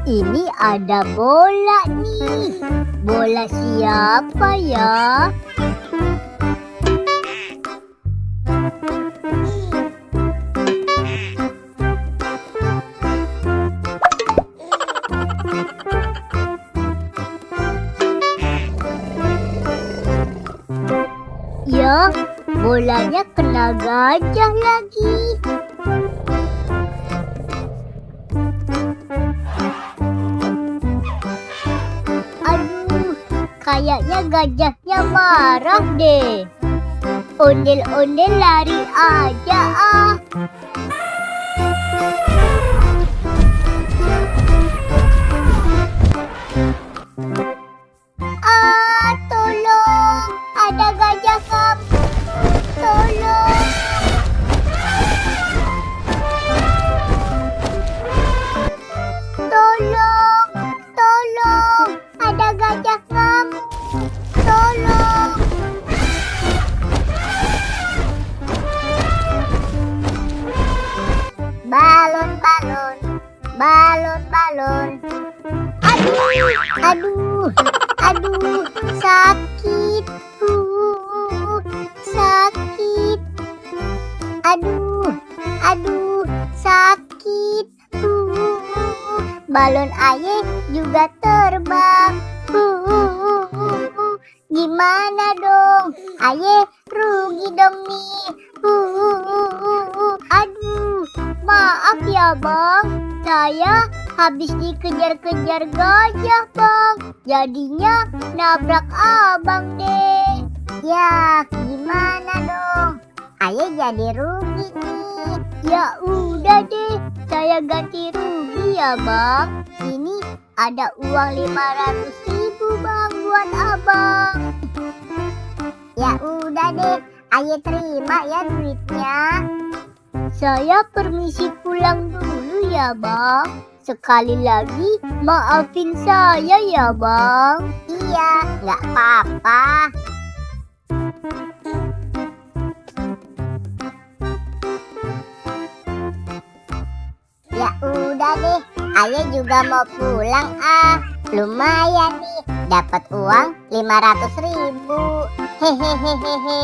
Ini ada bola nih. Bola siapa ya? Ya, bolanya kena gajah lagi. Aduh, kayaknya gajahnya marah deh. Ondel-ondel lari aja ah. Tolong, ada gajah kamu. Tolong. Tolong, tolong, ada gajah kamu. Tolong. Balon, balon, balon, balon. Aduh, aduh, aduh, sakit. Sakit. Aduh, aduh, sakit. Balon ayah juga terbang. Gimana dong? Ayah rugi dong nih. Aduh, maaf ya bang. Saya habis dikejar-kejar gajah bang. Jadinya nabrak abang deh. Ya, gimana dong? Ayah jadi rugi nih. Ya udah deh, saya ganti rugi ya bang. Ini ada uang 500.000 bang buat abang. Ya udah deh, ayah terima ya duitnya. Saya permisi pulang dulu ya bang. Sekali lagi maafin saya ya bang. Iya, nggak apa-apa. Ya udah deh, ayah juga mau pulang ah. Lumayan nih, dapat uang 500.000. Hehehehe.